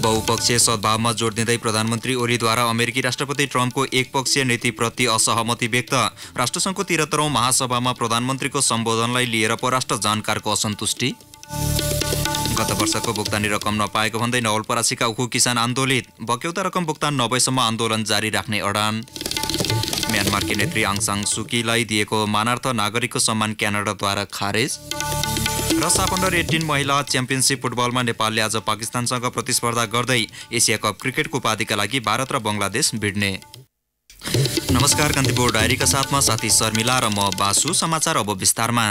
बहुपक्षीय सद्भावमा जोड दिँदै प्रधानमन्त्री ओलीद्वारा अमेरिकी राष्ट्रपति ट्रम्पको एकपक्षीय नीतिप्रति असहमति व्यक्त। राष्ट्रसङ्घको 73औं महासभामा प्रधानमन्त्रीको सम्बोधनलाई लिएर परराष्ट्र जानकारको असन्तुष्टि। गत वर्षको भुक्तानी रकम नपाएको भन्दै नवलपरासीका उखु किसान आन्दोलित। बक्यौता रकम भुक्तान नभएसम्म आन्दोलन जारी राख्ने अडान। म्यानमारकी नेत्री आङ सान सुकीलाई दिएको मानार्थ नागरिकको सम्मान क्यानाडाद्वारा खारेज। र साफ अन्डर 18 महिला च्याम्पियनसिप फुटबलमा नेपालले आज पाकिस्तानसँग प्रतिस्पर्धा गर्दै एसिया कप क्रिकेटको उपाधिका लागि भारत र बङ्गलादेश भिड्ने। नमस्कार, कान्तिपुर डायरीका साथमा साथी शर्मिला र म बासु। समाचार अब विस्तारमा।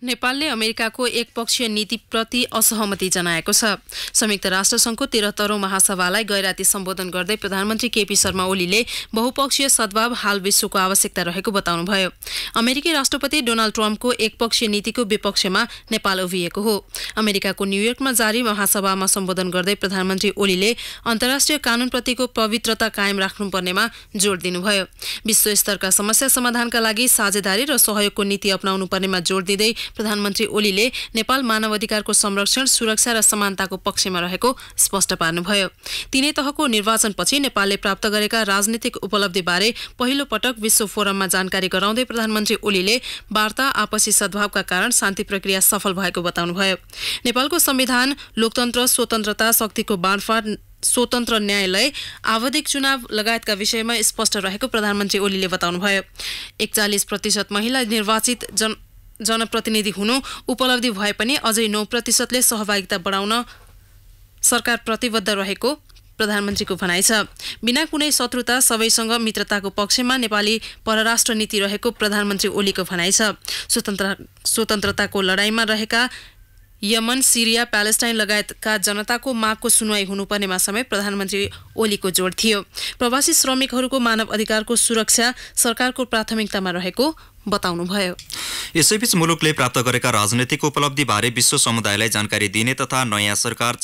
नेपालले अमेरिकाको एकपक्षीय नीतिप्रति असहमति जनाएको छ। संयुक्त राष्ट्रसङ्घको 73औं महासभालाई गैराती सम्बोधन गर्दै प्रधानमन्त्री केपी शर्मा ओलीले बहुपक्षीय सद्भाव हाल विश्वको आवश्यकता रहेको बताउनुभयो। अमेरिकी राष्ट्रपति डोनाल्ड ट्रम्पको एकपक्षीय नीतिको विपक्षमा नेपाल उभिएको हो। अमेरिकाको न्युयोर्कमा जारी महासभामा सम्बोधन गर्दै प्रधानमन्त्री ओलीले अन्तर्राष्ट्रिय कानूनप्रतिको पवित्रता कायम राख्नुपर्नेमा जोड दिनुभयो। विश्व स्तरका समस्या समाधानका लागि साझेदारी र सहयोगको नीति अपनाउनु पर्नेमा जोड दिँदै प्रधानमन्त्री ओलीले नेपाल मानव अधिकारको संरक्षण, सुरक्षा र समानताको पक्षमा रहेको स्पष्ट पार्नुभयो। तीनै तहको निर्वाचनपछि नेपालले प्राप्त गरेका राजनीतिक उपलब्धिबारे पहिलो पटक विश्व फोरममा जानकारी गराउँदै प्रधानमन्त्री ओलीले वार्ता, आपसी सद्भावका कारण शान्ति प्रक्रिया सफल भएको बताउनुभयो। नेपालको संविधान लोकतन्त्र, स्वतन्त्रता, शक्तिको बाँडफाँड, स्वतन्त्र न्यायालय, आवधिक चुनाव लगायतका विषयमा स्पष्ट रहेको प्रधानमन्त्री ओलीले बताउनुभयो। 41% महिला निर्वाचित जनप्रतिनिधि हुनु उपलब्धि भए पनि अझै 9%ले सहभागिता बढाउन सरकार प्रतिबद्ध रहेको प्रधानमन्त्रीको भनाइ छ। बिना कुनै शत्रुता सबैसँग मित्रताको पक्षमा नेपाली परराष्ट्र नीति रहेको प्रधानमन्त्री ओलीको भनाइ छ। स्वतन्त्रताको लडाईँमा रहेका यमन, सिरिया, प्यालेस्टाइन लगायतका जनताको मागको सुनवाई हुनुपर्नेमा समेत प्रधानमन्त्री ओलीको जोड थियो। प्रवासी श्रमिकहरूको मानव अधिकारको सुरक्षा सरकारको प्राथमिकतामा रहेको बताउनुभयो। यसैबीच मुलुकले प्राप्त गरेका राजनैतिक उपलब्धिबारे विश्व समुदायलाई जानकारी दिने तथा नयाँ सरकार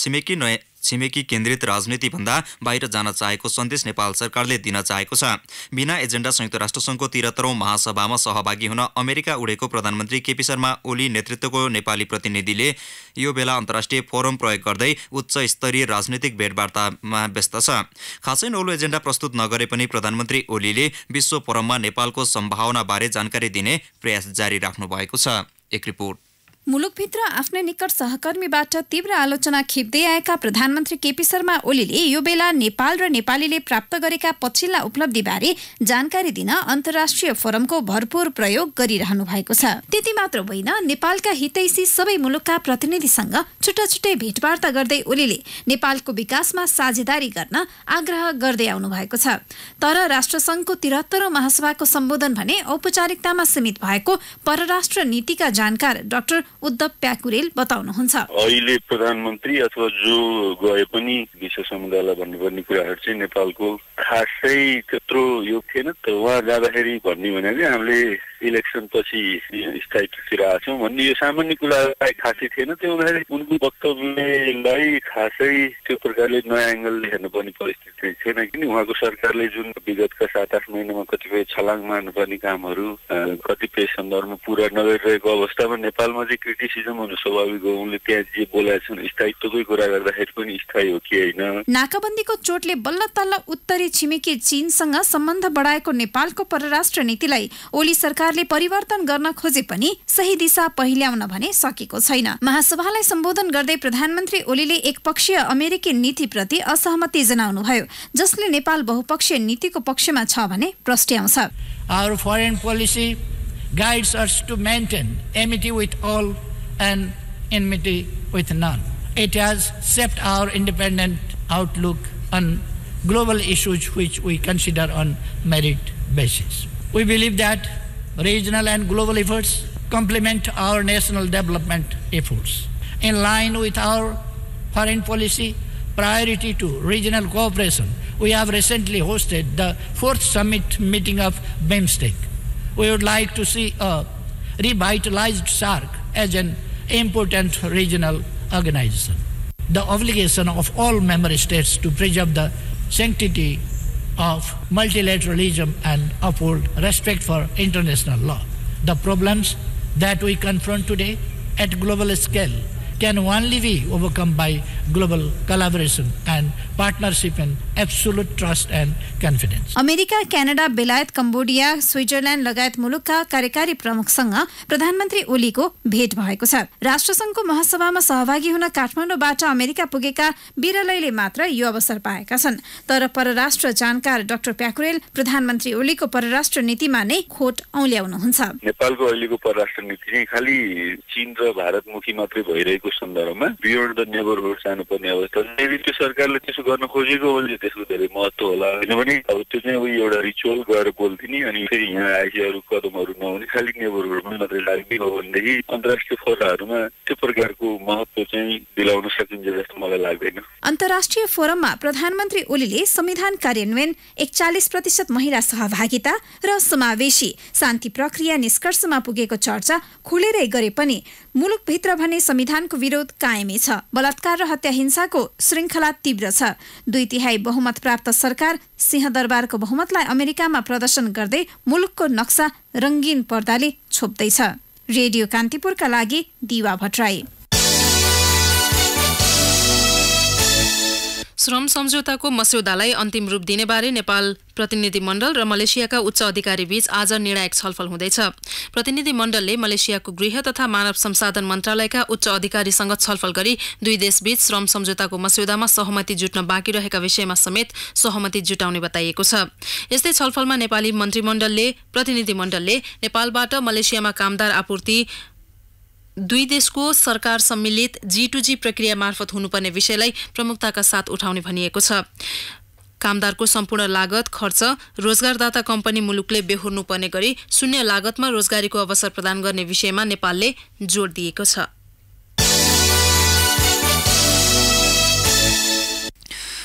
छिमेकी केन्द्रित राजनीति भन्दा बाहिर जान चाहेको सन्देश नेपाल सरकारले दिन चाहेको छ। बिना एजेन्डा संयुक्त राष्ट्रसङ्घको 73औं महासभामा सहभागी हुन अमेरिका उडेको प्रधानमन्त्री केपी शर्मा ओली नेतृत्वको नेपाली प्रतिनिधिले यो बेला अन्तर्राष्ट्रिय फोरम प्रयोग गर्दै उच्च स्तरीय राजनीतिक भेटवार्तामा व्यस्त छ। खासै नौलो एजेन्डा प्रस्तुत नगरे पनि प्रधानमन्त्री ओलीले विश्व फोरममा नेपालको सम्भावनाबारे जानकारी दिने प्रयास जारी राख्नु भएको छ। एक रिपोर्ट। मुलुकभित्र आफ्नै निकट सहकर्मीबाट तीव्र आलोचना खेप्दै आएका प्रधानमन्त्री केपी शर्मा ओलीले यो बेला नेपाल र नेपालीले प्राप्त गरेका पछिल्ला उपलब्धिबारे जानकारी दिन अन्तर्राष्ट्रिय फोरमको भरपूर प्रयोग गरिरहनु भएको छ। त्यति मात्र होइन, नेपालका हितैषी सबै मुलुकका प्रतिनिधिसँग छुट्टा छुट्टै भेटवार्ता गर्दै ओलीले नेपालको विकासमा साझेदारी गर्न आग्रह गर्दै आउनु भएको छ। तर राष्ट्रसङ्घको 73औं महासभाको सम्बोधन भने औपचारिकतामा सीमित भएको परराष्ट्र नीतिका जानकार डाक्टर उद्धव प्याकुरेल बताउनुहुन्छ। अहिले प्रधानमन्त्री अथवा जो गए पनि विश्व समुदायलाई भन्नुपर्ने कुराहरू चाहिँ नेपालको खासै त्यत्रो योग थिएन। तर उहाँ जाँदाखेरि भन्ने भनेको हामीले इलेक्सन पछि स्थायित्वतिर आछौँ भन्ने यो सामान्य कुरा खासै थिएन। त्यो हुँदाखेरि उनको वक्तव्यलाई खासै त्यो प्रकारले नयाँ एङ्गलले हेर्नुपर्ने परिस्थिति थिएन। किन उहाँको सरकारले जुन विगतका 7-8 महिनामा कतिपय छलाङ मार्नुपर्ने कामहरू कतिपय सन्दर्भमा पुरा नगरिरहेको अवस्थामा नेपालमा चाहिँ क्रिटिसिजम हुनु स्वाभाविक हो। उनले त्यहाँ जे बोलेका छन् स्थायित्वकै कुरा गर्दाखेरि पनि स्थायी हो कि होइन। नाकाबन्दीको चोटले बल्ल तल्ल उत्तरी छिमेकी चीनसँग सम्बन्ध बढाएको नेपालको परराष्ट्र नीतिलाई ओली सरकारले परिवर्तन गर्न खोजे पनि सही दिशा पहिल्याउन भने सकेको छैन। महासभालाई सम्बोधन गर्दै प्रधानमन्त्री ओलीले एकपक्षीय अमेरिकी नीतिप्रति असहमति जनाउनुभयो, जसले नेपाल बहुपक्षीय नीतिको पक्षमा छ भने प्रस्ट्याउँछ। Our foreign policy guides us to maintain amity with all and enmity with none. It has shaped our independent outlook on global issues which we consider on merit basis. We believe that regional and global efforts complement our national development efforts. In line with our foreign policy priority to regional cooperation, we have recently hosted the 4th summit meeting of BIMSTEC. We would like to see a revitalized SAARC as an important regional organization. The obligation of all member states to preserve the sanctity of multilateralism and uphold respect for international law. The problems that we confront today at global scale can only be overcome by global collaboration and partnership and absolute trust and confidence. America, Canada, बेलायत, Cambodia, Switzerland लगायत मुलुकका कार्यकारी प्रमुखसँग प्रधानमन्त्री ओलीको भेट भएको छ। राष्ट्रसङ्घको महासभामा सहभागी हुन काठमाडौँबाट अमेरिका पुगेका बिरलैले मात्र यो अवसर पाएका छन्। तर परराष्ट्र जानकार डाक्टर प्याकुरेल प्रधानमन्त्री ओलीको परराष्ट्र नीतिमा नै खोट औल्याउनुहुन्छ। नेपालको अहिलेको परराष्ट्र नीति चाहिँ खालि चीन र भारतमुखी मात्रै भइरहेको सन्दर्भमा बियोन्ड द नेबरहुड जानुपर्ने अवस्था। यदि त्यो सरकारले त्यसो गर्न खोजेको हो भने त्यसको धेरै महत्त्व होला। किनभने अब त्यो चाहिँ एउटा रिचुअल गएर बोल्थिनी अनि फेरि यहाँ आएपछि अरू कदमहरू नहुने खालि नेबरहुडमा मात्रै लाग्ने हो भनेदेखि अन्तर्राष्ट्रिय फोरमहरूमा त्यो प्रकारको महत्त्व चाहिँ दिलाउन सकिन्छ जस्तो मलाई लाग्दैन। अन्तर्राष्ट्रिय फोरममा प्रधानमन्त्री ओलीले संविधान कार्यान्वयन, 41% महिला सहभागिता र समावेशी शान्ति प्रक्रिया निष्कर्षमा पुगेको चर्चा खुलेरै गरे पनि मुलुकभित्र भने संविधानको विरोध कायमै छ। बलात्कार र हत्या हिंसाको श्रृङ्खला तीव्र छ। 2/3 बहुमत प्राप्त सरकार सिंहदरबारको बहुमतलाई अमेरिकामा प्रदर्शन गर्दै मुलुकको नक्सा रंगीन पर्दाले छोप्दैछ। रेडियो कान्तिपुरका लागि दिवा भट्टराई। श्रम सम्झौताको मस्यौदालाई अन्तिम रूप दिने बारे नेपाल प्रतिनिधिमण्डल र मलेसियाका उच्च अधिकारी बीच आज निर्णायक छलफल हुँदैछ। प्रतिनिधिमण्डलले मलेसियाको गृह तथा मानव संसाधन मन्त्रालयका उच्च अधिकारीसँग छलफल गरी दुई देशबीच श्रम सम्झौताको मस्यौदामा सहमति जुट्न बाँकी रहेका विषयमा समेत सहमति जुटाउने बताइएको छ। यस्तै छलफलमा नेपाली प्रतिनिधिमण्डलले नेपालबाट मलेसियामा कामदार आपूर्ति दुई देशको सरकार सम्मिलित G2G प्रक्रिया मार्फत हुनुपर्ने विषयलाई प्रमुखताका साथ उठाउने भनिएको छ। कामदारको सम्पूर्ण लागत खर्च रोजगारदाता कम्पनी मुलुकले बेहोर्नुपर्ने गरी शून्य लागतमा रोजगारीको अवसर प्रदान गर्ने विषयमा नेपालले जोड दिएको छ।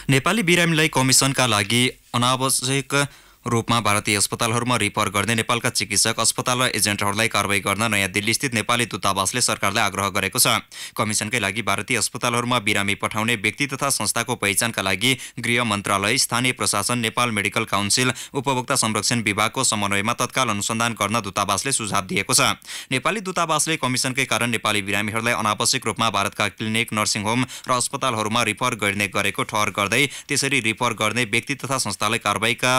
नेपाली बिरामीलाई कमिसनका लागि अनावश्यक रूपमा भारतीय अस्पतालहरूमा रिफर गर्ने नेपालका चिकित्सक, अस्पताल र एजेन्टहरूलाई कारबाही गर्न नयाँ दिल्ली स्थित नेपाली दूतावासले सरकारलाई आग्रह गरेको छ। कमिसनकै लागि भारतीय अस्पतालहरूमा बिरामी पठाउने व्यक्ति तथा संस्थाको पहिचानका लागि गृह मन्त्रालय, स्थानीय प्रशासन, नेपाल मेडिकल काउन्सिल, उपभोक्ता संरक्षण विभागको समन्वयमा तत्काल अनुसन्धान गर्न दूतावासले सुझाव दिएको छ। नेपाली दूतावासले कमिसनकै कारण नेपाली बिरामीहरूलाई अनावश्यक रूपमा भारतका क्लिनिक, नर्सिङ होम र अस्पतालहरूमा रिफर गर्ने गरेको ठहर गर्दै त्यसरी रिफर गर्ने व्यक्ति तथा संस्थालाई कारबाहीका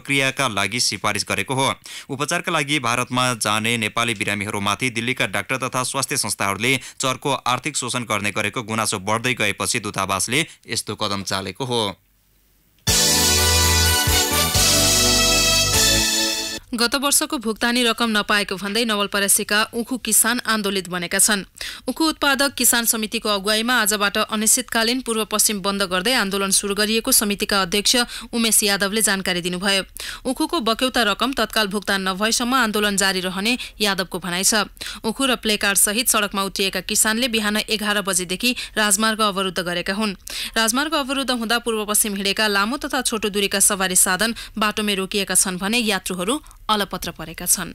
प्रक्रियाका लागि सिफारिस गरेको हो। उपचारका लागि भारतमा जाने नेपाली बिरामीहरूमाथि दिल्लीका डाक्टर तथा स्वास्थ्य संस्थाहरूले चर्को आर्थिक शोषण गर्ने गरेको गुनासो बढ्दै गएपछि दूतावासले यस्तो कदम चालेको हो। गत वर्षको भुक्तानी रकम नपाएको भन्दै नवलपरासीका उखु किसान आन्दोलित बनेका छन्। उखु उत्पादक किसान समितिको अगुवाईमा आजबाट अनिश्चितकालीन पूर्व पश्चिम बन्द गर्दै आन्दोलन शुरू गरिएको समितिका अध्यक्ष उमेश यादवले जानकारी दिनुभयो। उखुको बक्यौता रकम तत्काल भुक्तान नभएसम्म आन्दोलन जारी रहने यादवको भनाइ छ। उखु र प्लेकार्ड सहित सड़कमा उत्रिएका किसानले बिहान 11 बजेदेखि राजमार्ग अवरुद्ध गरेका हुन्। राजमार्ग अवरुद्ध हुँदा पूर्व पश्चिम हिँडेका लामो तथा छोटो दूरीका सवारी साधन बाटोमै रोकिएका छन् भने यात्रुहरू अलपत्र परेका छन्।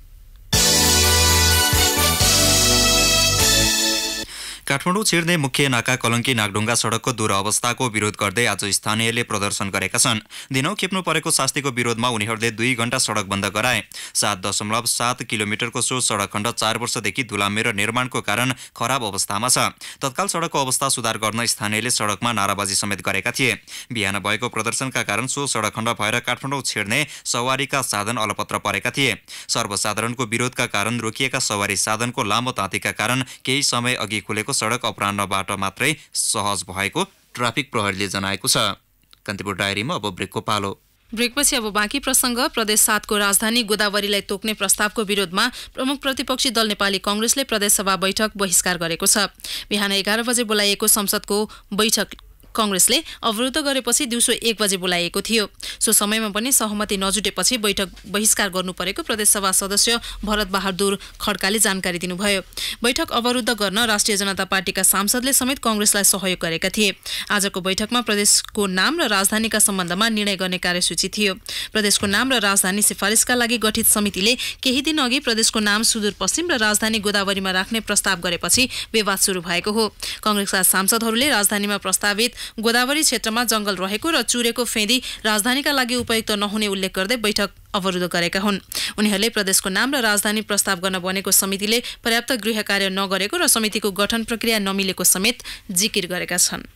काठमाडौँ छिर्ने मुख्य नाका कलङ्की नागढुङ्गा सडकको दुरअवस्थाको विरोध गर्दै आज स्थानीयले प्रदर्शन गरेका छन्। दिनौ खेप्नु परेको शास्तिको विरोधमा उनीहरूले 2 घण्टा सडक बन्द गराए। 7.7 किलोमिटरको सो सडक खण्ड 4 वर्षदेखि धुलामे र निर्माणको कारण खराब अवस्थामा छ। तत्काल सडकको अवस्था सुधार गर्न स्थानीयले सडकमा नाराबाजी समेत गरेका थिए। बिहान भएको प्रदर्शनका कारण सो सडक खण्ड भएर काठमाडौँ छिर्ने सवारीका साधन अलपत्र परेका थिए। सर्वसाधारणको विरोधका कारण रोकिएका सवारी साधनको लामो ताँतीका कारण केही समय अघि खुलेको सडक अपराह्नबाट मात्रै सहज भएको ट्राफिक प्रहरीले जनाएको छ। कान्तिपुर डायरीमा अब ब्रेकको पालो। ब्रेकपछि अब बाँकी प्रसङ्ग। प्रदेश 7 को राजधानी गोदावरीलाई तोक्ने प्रस्तावको विरोधमा प्रमुख प्रतिपक्षी दल नेपाली कांग्रेसले प्रदेशसभा बैठक बहिष्कार गरेको छ। बिहान 11 बजे बोलाइएको संसदको बैठक कांग्रेसले अवरुद्ध गरेपछि दिउँसो 1 बजे बोलाइएको थियो। सो समयमा पनि सहमति नजुटेपछि बैठक बहिष्कार गर्नु परेको प्रदेशसभा सदस्य भरत बहादुर खड्काले जानकारी दिनुभयो। बैठक अवरुद्ध गर्न राष्ट्रिय जनता पार्टीका सांसदले समेत कांग्रेसलाई सहयोग गरेका थिए। आजको बैठकमा प्रदेशको नाम र राजधानीका सम्बन्धमा निर्णय गर्ने कार्यसूची थियो। प्रदेशको नाम र राजधानी सिफारिसका लागि गठित समितिले केही दिन अघि प्रदेशको नाम सुदूरपश्चिम र राजधानी गोदावरीमा राख्ने प्रस्ताव गरेपछि विवाद सुरु भएको हो। कांग्रेसका सांसदहरूले राजधानीमा प्रस्तावित गोदावरी क्षेत्रमा जंगल रहेको र चुरेको फेदी राजधानीका लागि उपयुक्त नहुने उल्लेख गर्दै बैठक अवरुद्ध गरेका हुन्। उनीहरूले प्रदेशको नाम र राजधानी प्रस्ताव गर्न बनेको समितिले पर्याप्त गृह कार्य नगरेको र समितिको गठन प्रक्रिया नमिलेको समेत जिकिर गरेका छन्।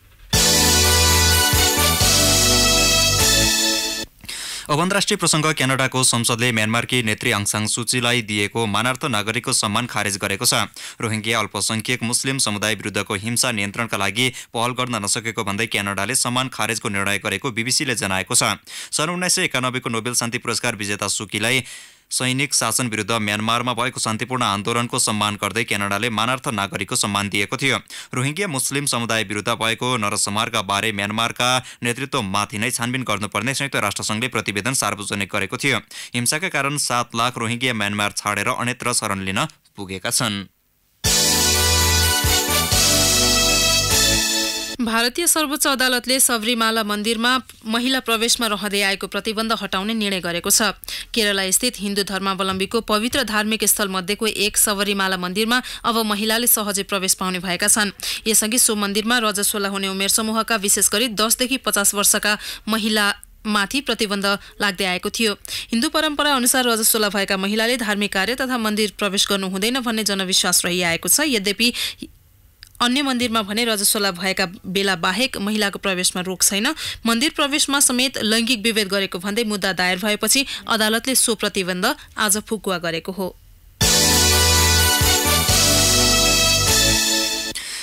अब अन्तर्राष्ट्रिय प्रसङ्ग क्यानाडाको संसदले म्यानमारकी नेत्री आङ सान सुचीलाई दिएको मानार्थ नागरिकको सम्मान खारेज गरेको छ। रोहिङ्ग्या अल्पसंख्यक मुस्लिम समुदाय विरुद्धको हिंसा नियन्त्रणका लागि पहल गर्न नसकेको भन्दै क्यानाडाले सम्मान खारेजको निर्णय गरेको बीबीसीले जनाएको छ। सन् 1991 को नोबेल शान्ति पुरस्कार विजेता सुकीलाई सैनिक शासन विरुद्ध म्यानमारमा भएको शान्तिपूर्ण आन्दोलनको सम्मान गर्दै क्यानाडाले मानार्थ नागरिकको सम्मान दिएको थियो। रोहिङ्ग्या मुस्लिम समुदाय विरुद्ध भएको नरसंहारका बारे म्यानमारका नेतृत्वमाथि नै छानबिन गर्नुपर्ने संयुक्त राष्ट्रसङ्घले प्रतिवेदन सार्वजनिक गरेको थियो। हिंसाका कारण 7 लाख रोहिङ्ग्या म्यानमार छाडेर अन्यत्र शरण लिन पुगेका छन्। भारतीय सर्वोच्च अदालतले सबरीमाला मन्दिरमा महिला प्रवेशमा रहँदै आएको प्रतिबन्ध हटाउने निर्णय गरेको छ। केरला स्थित हिन्दू धर्मावलम्बीको पवित्र धार्मिक स्थल मध्येको एक सबरीमाला मन्दिरमा अब महिलाले सहजै प्रवेश पाउने भएका छन्। यसअघि सो मन्दिरमा रजस्वला हुने उमेर समूहका विशेष गरी 10 देखि 50 वर्षका महिला माथि प्रतिबन्ध लाग्दै आएको थियो। हिन्दू परम्परा अनुसार रजस्वला भएका महिलाले धार्मिक कार्य तथा मन्दिर प्रवेश गर्नु हुँदैन भन्ने जनविश्वास रहिआएको छ। यद्यपि अन्य मन्दिरमा भने रजस्वला भएका बेला बाहेक महिलाको प्रवेशमा रोक छैन। मन्दिर प्रवेशमा समेत लैङ्गिक विभेद गरेको भन्दै मुद्दा दायर भएपछि अदालतले सो प्रतिबन्ध आज फुकुवा गरेको हो।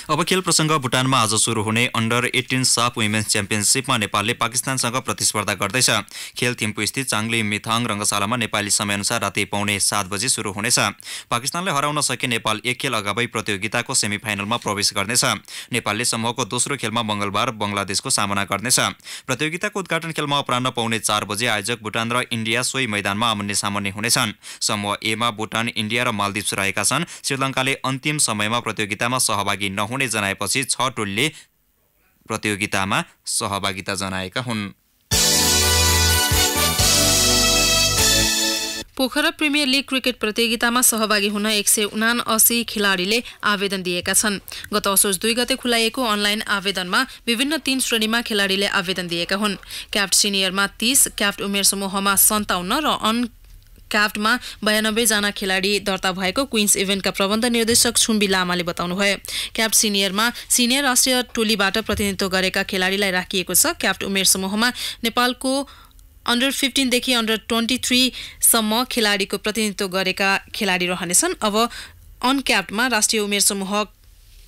अब खेल प्रसङ्ग भुटानमा आज सुरु हुने अन्डर 18 साफ वुमेन्स च्याम्पियनसिपमा नेपालले पाकिस्तानसँग प्रतिस्पर्धा गर्दैछ। खेल थिम्पू स्थित चाङली मिथाङ रङ्गशालामा नेपाली समयअनुसार राति 6:45 बजे सुरु हुनेछ। पाकिस्तानलाई हराउन सके नेपाल एक खेल अगावै प्रतियोगिताको सेमिफाइनलमा प्रवेश गर्नेछ। नेपालले समूहको दोस्रो खेलमा मंगलबार बंगलादेशको सामना गर्नेछ। प्रतियोगिताको उद्घाटन खेलमा अपराह्न 4:45 बजे आयोजक भुटान र इन्डिया सोही मैदानमा आमने सामने हुनेछन्। समूह ए मा भुटान, इन्डिया र मालदिप्स रहेका छन्। श्रीलङ्काले अन्तिम समयमा प्रतियोगितामा सहभागी नहुने जनाएपछि 6 टोलीले प्रतियोगितामा सहभागिता जनाएका हुन्। पोखरा प्रिमियर लिग क्रिकेट प्रतियोगितामा सहभागी हुन 179 खेलाडीले आवेदन दिएका छन्। गत असोज 2 गते खुलाइएको अनलाइन आवेदनमा विभिन्न 3 श्रेणीमा खेलाडीले आवेदन दिएका हुन्। क्याप्ट सिनियरमा 30, क्याप्ट उमेर समूहमा 57 र अन क्याप्टमा 92 जना खेलाडी दर्ता भएको क्वीन्स इभेन्टका प्रबन्ध निर्देशक छुम्बी लामाले बताउनुभयो। क्याप्ट सिनियरमा सिनियर राष्ट्रिय टोलीबाट प्रतिनिधित्व गरेका खेलाडीलाई राखिएको छ। क्याप्ट उमेर समूहमा नेपालको अन्डर 15 देखि अन्डर 23 सम्म खेलाडीको प्रतिनिधित्व गरेका खेलाडी रहनेछन्। अब अन क्याप्टमा राष्ट्रिय उमेर समूह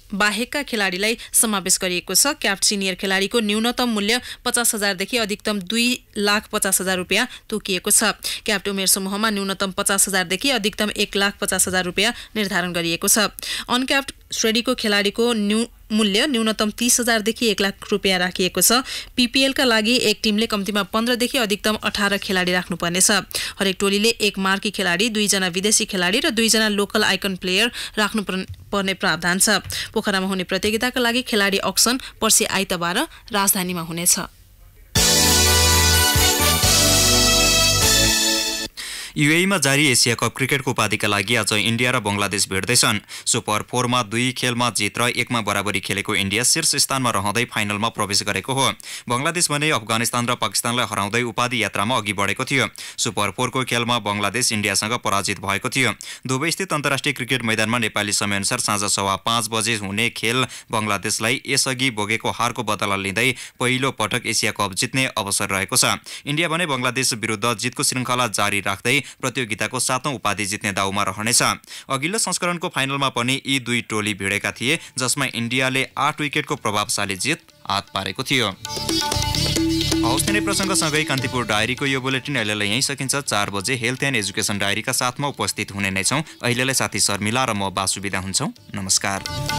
बाहेकका खेलाडीलाई समावेश गरिएको छ। क्याप्ट सिनियर खेलाडीको न्यूनतम मूल्य 50,000 देखि अधिकतम 2,50,000 रुपियाँ तोकिएको छ। क्याप्ट उमेर समूहमा न्यूनतम 50,000 देखि अधिकतम 1,50,000 रुपियाँ निर्धारण गरिएको छ। अनक्याप्ट श्रेणीको खेलाडीको मूल्य न्यूनतम 30,000 देखि 1,00,000 रुपियाँ राखिएको छ। पीपीएलका लागि एक टिमले कम्तीमा 15 देखि अधिकतम 18 खेलाडी राख्नुपर्नेछ। हरेक टोलीले एक मार्की खेलाडी, 2 जना विदेशी खेलाडी र 2 जना लोकल आइकन प्लेयर राख्नुपर्ने प्रावधान छ। पोखरामा हुने प्रतियोगिताका लागि खेलाडी अक्सन पर्सि आइतबार राजधानीमा हुनेछ। यूएईमा जारी एसिया कप क्रिकेटको उपाधिका लागि आज इन्डिया र बंगलादेश भिड्दैछन्। सुपर 4 मा 2 खेलमा जित र 1 मा बराबरी खेलेको इन्डिया शीर्ष स्थानमा रहँदै फाइनलमा प्रवेश गरेको हो। बंगलादेश भने अफगानिस्तान र पाकिस्तानलाई हराउँदै उपाधि यात्रामा अघि बढेको थियो। सुपर 4 को खेलमा बंगलादेश इन्डियासँग पराजित भएको थियो। दुबई स्थित अन्तर्राष्ट्रिय क्रिकेट मैदानमा नेपाली समयअनुसार साँझ 5:15 बजे हुने खेल बंगलादेशलाई यसअघि भोगेको हारको बदला लिँदै पहिलो पटक एसिया कप जित्ने अवसर रहेको छ। इन्डिया भने बंगलादेश विरुद्ध जितको श्रृङ्खला जारी राख्दै प्रतियोगिताको 7औं उपाधि जित्ने दाउमा रहनेछ। अघिल्लो संस्करणको फाइनलमा पनि यी 2 टोली भिडेका थिए, जसमा इन्डियाले 8 विकेटको प्रभावशाली जित हात पारेको थियो। हौस् नै प्रसङ्गसँगै कान्तिपुर डायरीको यो बुलेटिन अहिलेलाई यहीँ सकिन्छ। 4 बजे हेल्थ एन्ड एजुकेसन डायरीका साथमा उपस्थित हुने नै छौँ। अहिलेलाई साथी शर्मिला र म बासु बिदा हुन्छौँ। नमस्कार।